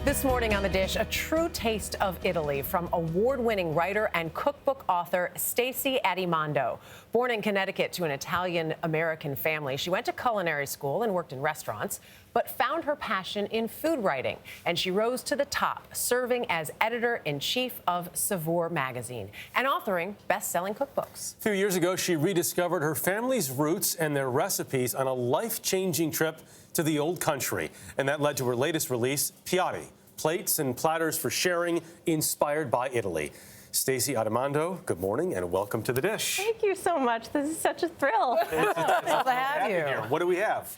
This morning on The Dish, a true taste of Italy from award-winning writer and cookbook author Stacy Adimando. Born in Connecticut to an Italian-American family, she went to culinary school and worked in restaurants, but found her passion in food writing. And she rose to the top, serving as editor-in-chief of Saveur magazine and authoring best-selling cookbooks. A few years ago, she rediscovered her family's roots and their recipes on a life-changing trip to the old country. And that led to her latest release, Piatti, Plates and Platters for Sharing, inspired by Italy. Stacy Adimando, good morning and welcome to The Dish. Thank you so much. This is such a thrill. It's to have you. What do we have?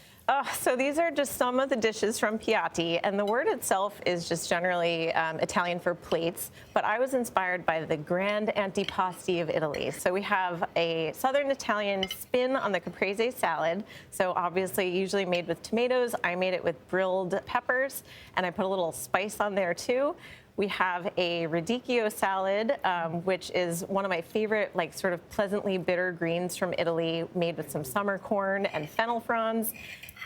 So these are just some of the dishes from Piatti, and the word itself is just generally Italian for plates, but I was inspired by the grand antipasti of Italy. So we have a Southern Italian spin on the Caprese Salad, so obviously usually made with tomatoes. I made it with grilled peppers, and I put a little spice on there too. We have a Radicchio Salad, which is one of my favorite, like, sort of pleasantly bitter greens from Italy, made with some summer corn and fennel fronds.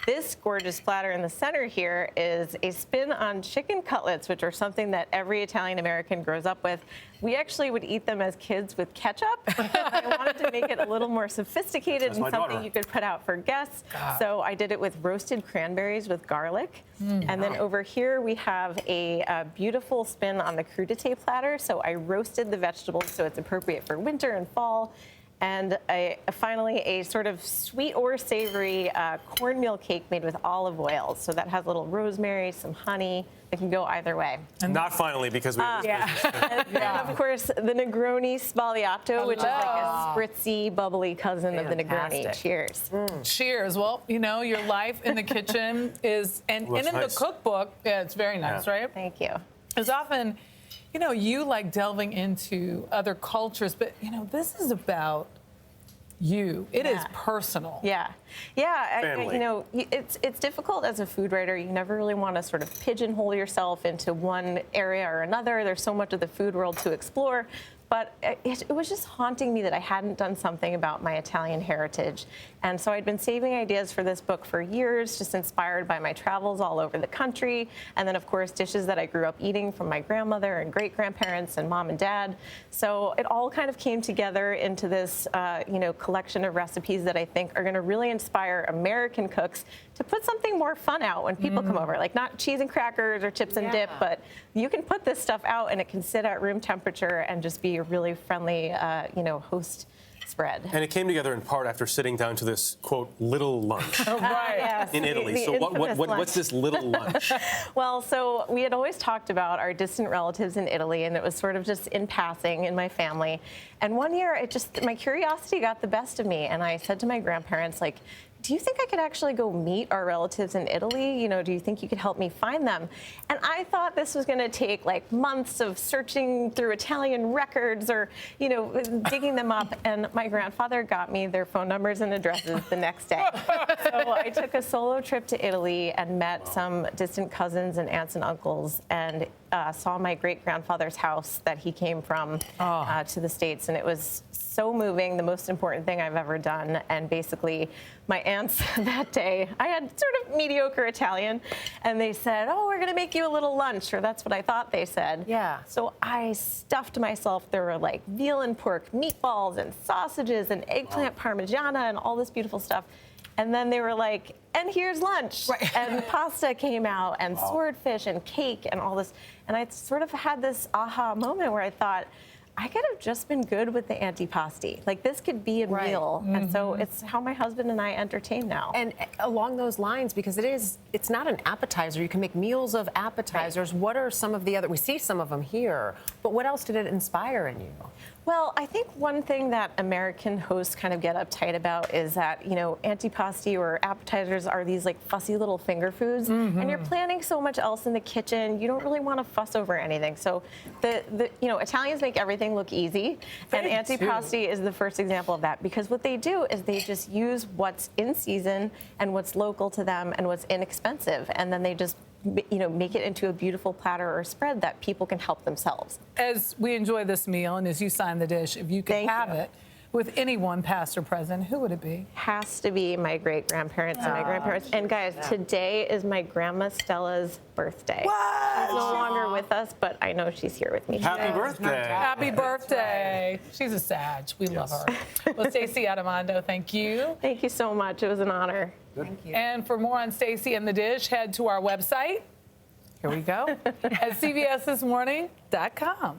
This gorgeous platter in the center here is a spin on chicken cutlets, which are something that every Italian-American grows up with. We actually would eat them as kids with ketchup. I wanted to make it a little more sophisticated and something you could put out for guests. So I did it with roasted cranberries with garlic. And then over here we have a beautiful spin on the crudité platter. So I roasted the vegetables so it's appropriate for winter and fall. And finally, a sort of sweet or savory cornmeal cake made with olive oil. So that has a little rosemary, some honey. It can go either way. And not finally, because we and of course, the Negroni Sbagliato, which is like a spritzy, bubbly cousin of the Negroni. Cheers. Cheers. Well, you know, your life in the kitchen is, and in the cookbook, yeah, it's very nice, right? Thank you. It's often, you know, you like delving into other cultures, but, you know, this is about you. It is personal. Yeah. You know, it's difficult as a food writer. You never really want to sort of pigeonhole yourself into one area or another. There's so much of the food world to explore. But it was just haunting me that I hadn't done something about my Italian heritage. And so I'd been saving ideas for this book for years, just inspired by my travels all over the country. And then, of course, dishes that I grew up eating from my grandmother and great-grandparents and mom and dad. So it all kind of came together into this, you know, collection of recipes that I think are going to really inspire American cooks to put something more fun out when people come over. Like, not cheese and crackers or chips and dip, but you can put this stuff out and it can sit at room temperature and just be a really friendly, you know, host spread. And it came together in part after sitting down to this, quote, little lunch Yes, in Italy. So what's this little lunch? Well, so we had always talked about our distant relatives in Italy, and it was sort of just in passing in my family. And one year, my curiosity got the best of me, and I said to my grandparents, like, do you think I could actually go meet our relatives in Italy? You know, do you think you could help me find them? And I thought this was going to take like months of searching through Italian records or, you know, digging them up. And my grandfather got me their phone numbers and addresses the next day. So I took a solo trip to Italy and met some distant cousins and aunts and uncles and saw my great-grandfather's house that he came from to the States. And it was so moving, the most important thing I've ever done. And basically, my aunts that day, I had sort of mediocre Italian, and they said, oh, we're going to make you a little lunch, or that's what I thought they said. Yeah. So I stuffed myself. There were like veal and pork meatballs and sausages and eggplant parmigiana and all this beautiful stuff. And then they were like, and here's lunch. Right. And pasta came out and swordfish and cake and all this. And I sort of had this aha moment where I thought, I could have just been good with the antipasti. Like, this could be a meal. And so it's how my husband and I entertain now. And along those lines, because it's not an appetizer. You can make meals of appetizers. Right. What are some of the other, we see some of them here, but what else did it inspire in you? Well, I think one thing that American hosts kind of get uptight about is that, you know, antipasti or appetizers are these like fussy little finger foods, and you're planning so much else in the kitchen. You don't really want to fuss over anything. So you know, Italians make everything look easy, and antipasti is the first example of that, because what they do is they just use what's in season and what's local to them and what's inexpensive, and then they just, you know, make it into a beautiful platter or spread that people can help themselves. As we enjoy this meal and as you sign the dish, if you could have it with anyone, past or present, who would it be? Has to be my great-grandparents and my grandparents. And guys, today is my grandma Stella's birthday. What? us, but I know she's here with me. Happy birthday. Happy birthday. She's a Sag. We love her. Well, Stacy Adimando, thank you. Thank you so much. It was an honor. Thank you. And for more on Stacy and the Dish, head to our website. Here we go. At cbsthismorning.com.